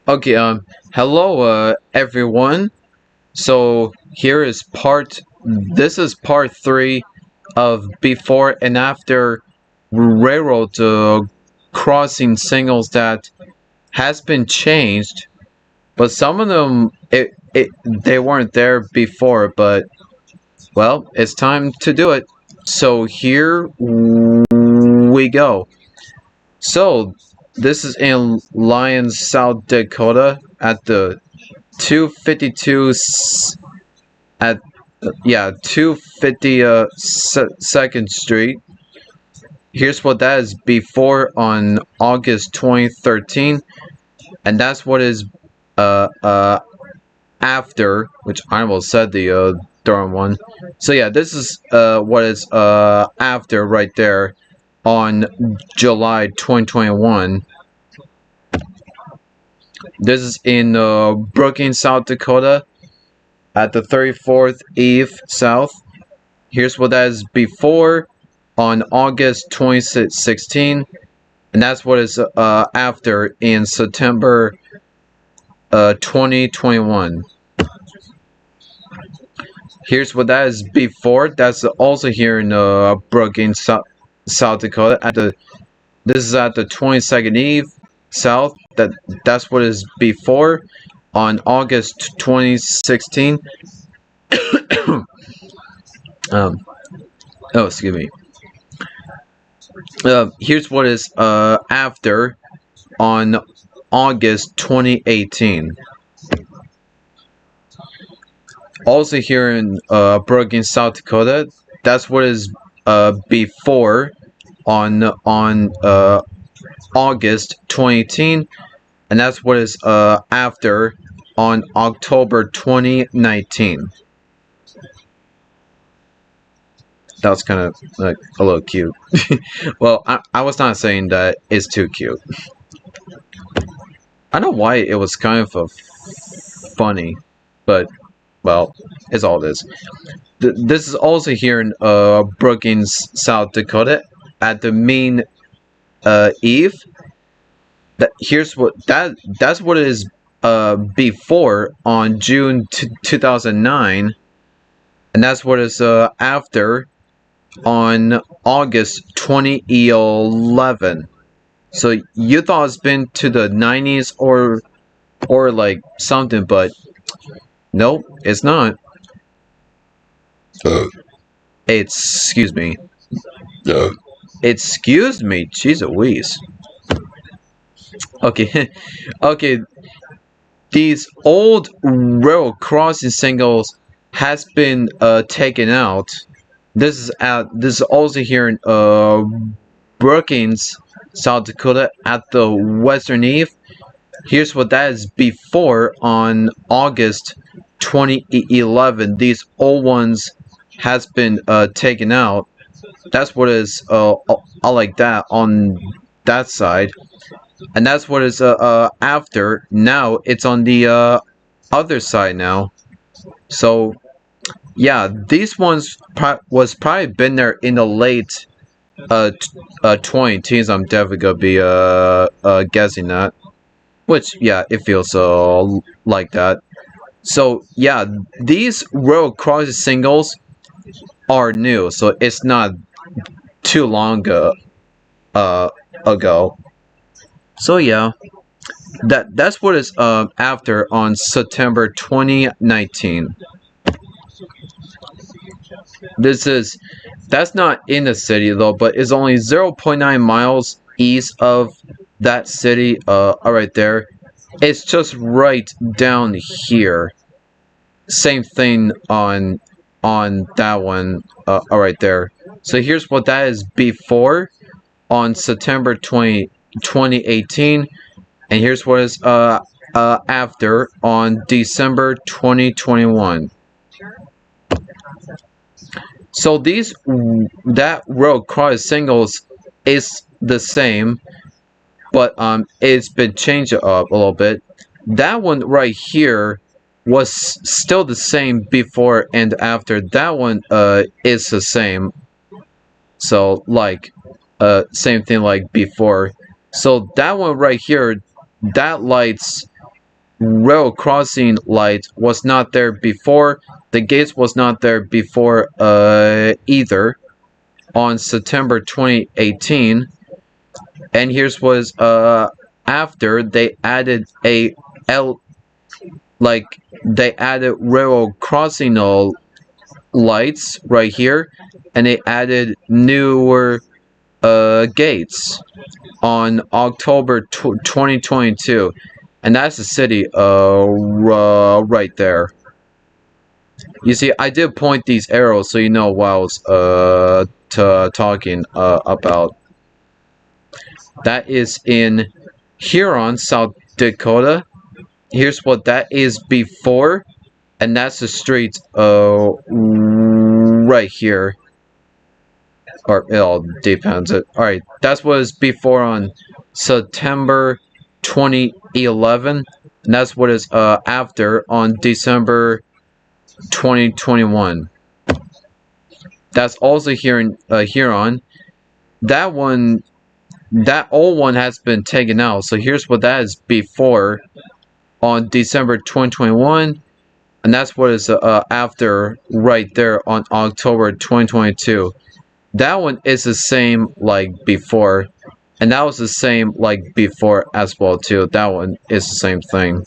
Okay, hello, everyone. So this is part three of before and after railroad crossing signals that has been changed, but some of them they weren't there before, but well, it's time to do it. So here we go. So this is in Lyons, South Dakota at the 252 at 250 Second Street. Here's what that is before on August 2013, and that's what is after, which I will said the darn one. So yeah, this is what is after right there on July 2021. This is in Brookings, South Dakota at the 34th Eve South. Here's what that is before on August 2016, and that's what is after in September 2021. Here's what that is before. That's also here in Brookings, South Dakota. This is at the 22nd Eve South. That's what is before on August 2016. Excuse me. Here's what is after on August 2018. Also here in Brookings, South Dakota, that's what is before on August 2018, and that's what is after on October 2019. That was kind of like a little cute. Well, I was not saying that it's too cute. I don't know why it was kind of funny, but well, it's all it is. This is also here in Brookings, South Dakota at the main Eve. Here's what that's what it is before on June 2009, and that's what is after on August 2011. So you thought it's been to the 90s or like something, but nope, it's not. Excuse me. Excuse me, jeez Louise. Okay, okay. These old railroad crossing signals has been taken out. This is also here in Brookings, South Dakota at the Western Eve. Here's what that is before on August 2011. These old ones has been taken out. That's what is I like that on that side, and that's what is after. Now it's on the other side now. So yeah, these ones was probably been there in the late 2010s. I'm definitely gonna be guessing that. Which yeah, it feels like that. So yeah, these road crossing singles are new, so it's not too long ago. So yeah, that's what is after on September 2019. That's not in the city though, but it's only 0.9 miles east of that city. Right there. It's just right down here. Same thing on that one. Right there. So here's what that is before on September 2018, and here's what is after on December 2021. So that road cross singles is the same, but it's been changed up a little bit. That one right here was still the same before and after. That one is the same. So like same thing like before. So that one right here, that lights rail crossing light was not there before. The gates was not there before either on September 2018. And here's was after they added a L, like they added railroad crossing lights right here, and they added newer gates on October 2022, and that's the city right there. You see, I did point these arrows so you know what I was talking about. That is in Huron, South Dakota. Here's what that is before, and that's the street right here. Or it all depends. Alright, that's what is before on September 2011, and that's what is after on December 2021. That's also here in Huron. That one, that old one has been taken out. So here's what that is before on December 2021, and that's what is after right there on October 2022. That one is the same like before, and that was the same like before as well too. That one is the same thing.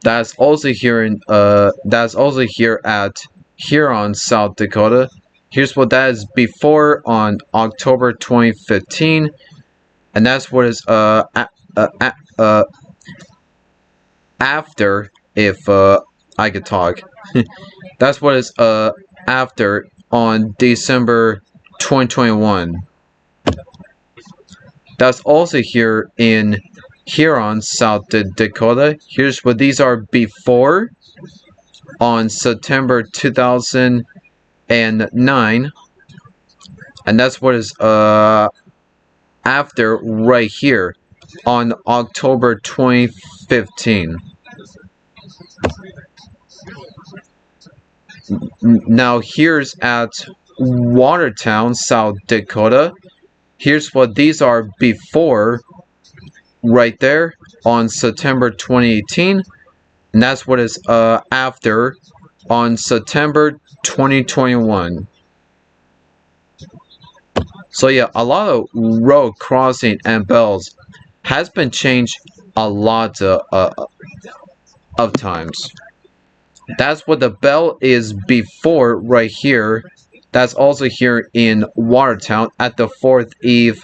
That's also here in that's also here at Huron, South Dakota. Here's what that is before on October 2015, and that's what is after, if I could talk. That's what is after on December 2021. That's also here in Huron, South Dakota. Here's what these are before on September 2009, and that's what is after right here on October 2015. Now here's at Watertown, South Dakota. Here's what these are before right there on September 2018, and that's what is after on September 2021. So yeah, a lot of road crossing and bells has been changed a lot of times. That's what the bell is before right here. That's also here in Watertown at the 4th Eve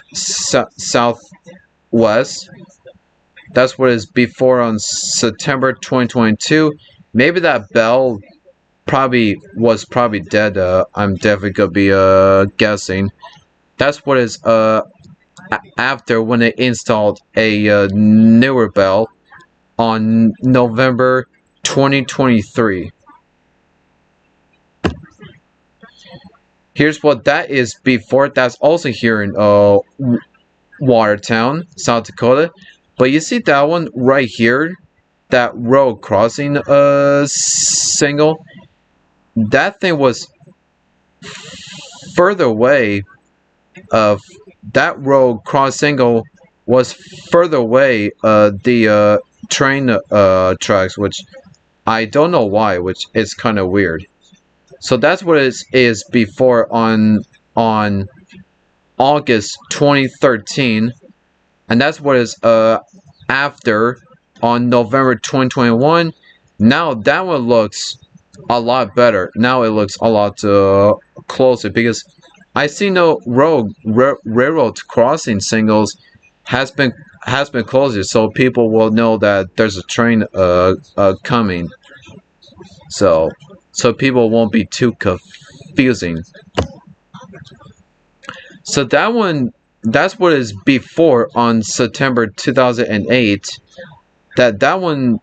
Southwest. That's what is before on September 2022. Maybe that bell was probably dead. I'm definitely gonna be guessing. That's what is after when they installed a newer bell on November 2023. Here's what that is before. That's also here in Watertown, South Dakota. But you see that one right here, that road crossing signal. That thing was further away. That road cross signal was further away. The train tracks, which I don't know why, which is kind of weird. So that's what it is before on August 2013, and that's what is after on November 2021. Now that one looks a lot better. Now it looks a lot closer because I see no railroad crossing signals has been closed, so people will know that there's a train coming. So people won't be too confusing. So that one, that's what is before on September 2008. That one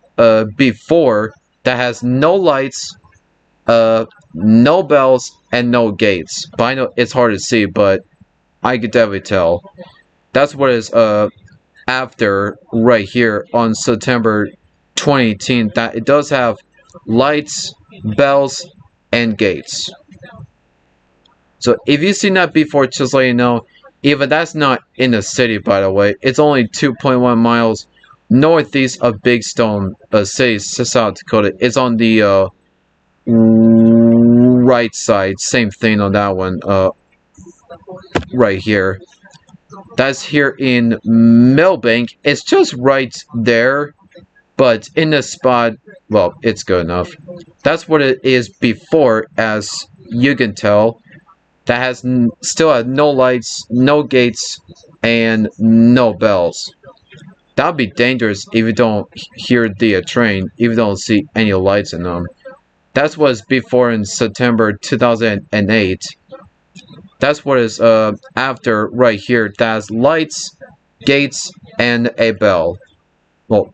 before, that has no lights, no bells, and no gates. But I know it's hard to see, but I could definitely tell. That's what is after right here on September 2018. That it does have lights, bells, and gates. So if you've seen that before, just let you know. Even that's not in the city, by the way. It's only 2.1 miles northeast of Big Stone City, South Dakota. It's on the right side. Same thing on that one. Right here. That's here in Millbank. It's just right there, but in the spot, well, it's good enough. That's what it is before, as you can tell. That has still has no lights, no gates, and no bells. That would be dangerous if you don't hear the train, if you don't see any lights in them. That's what's before in September 2008. That's what is after right here. That's lights, gates, and a bell. Well,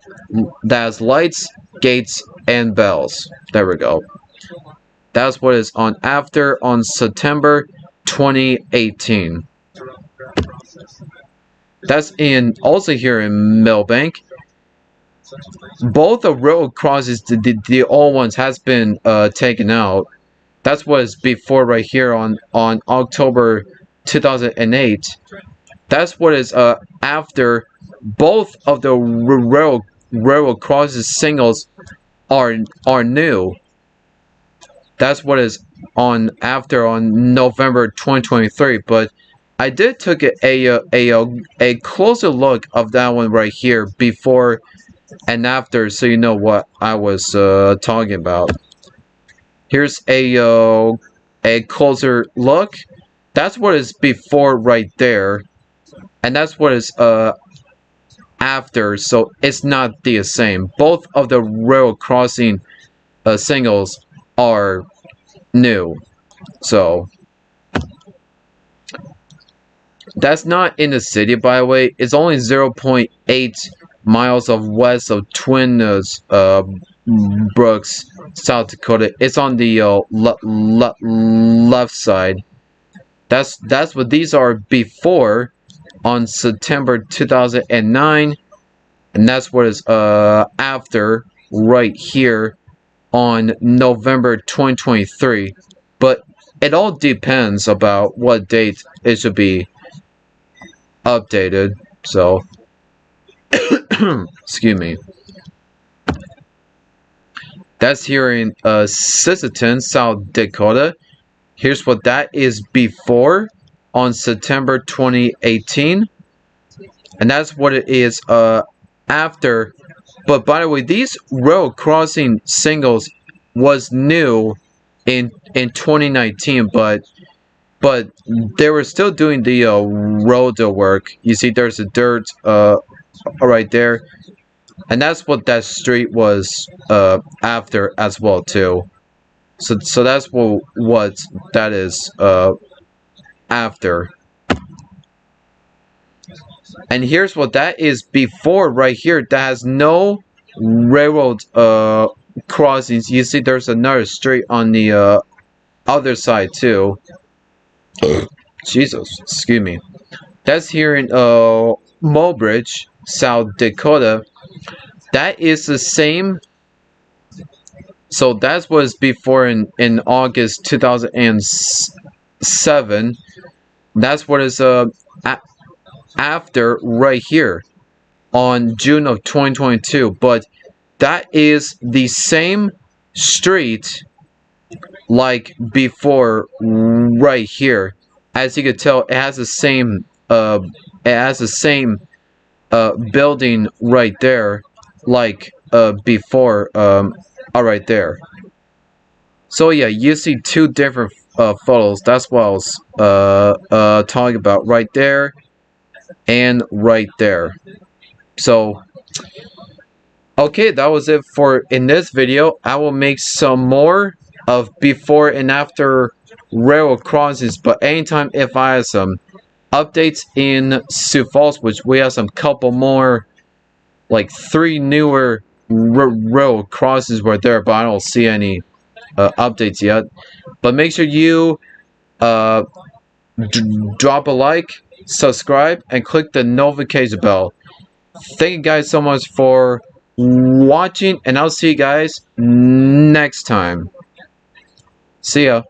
that's lights, gates, and bells. There we go. That's what is on after on September 2018. That's in also here in Millbank. Both the road crosses, the old ones has been taken out. That's what is before right here on October 2008. That's what is after both of the railroad crosses singles are new. That's what is on after on November 2023. But I did took a closer look of that one right here before and after, so you know what I was talking about. Here's a closer look. That's what is before right there, and that's what is after. So it's not the same. Both of the rail crossing singles are new. So that's not in the city, by the way. It's only 0.8 miles of west of Twin Brooks, South Dakota. It's on the left side. That's what these are before on September 2009, and that's what is after right here on November 2023. But it all depends about what date it should be updated. So excuse me. That's here in Sisseton, South Dakota. Here's what that is before on September 2018, and that's what it is after. But by the way, these road crossing singles was new in 2019, but they were still doing the road work. You see, there's a dirt right there, and that's what that street was after as well too. So that's what that is after. And here's what that is before right here. That has no railroad crossings. You see, there's another street on the other side too. Jesus, excuse me. That's here in Mobridge, South Dakota. That is the same. So that was before in August 2007. That's what is after right here on June of 2022. But that is the same street like before right here. As you can tell, it has the same building right there like before right there. So yeah, you see two different photos. That's what I was talking about right there and right there. So okay, that was it for in this video. I will make some more of before and after railroad crossings, but anytime if I have some updates in Sioux Falls, which we have some couple more, like 3 newer railroad crossings were there, but I don't see any updates yet. But make sure you drop a like, subscribe, and click the notification bell. Thank you guys so much for watching, and I'll see you guys next time. See ya.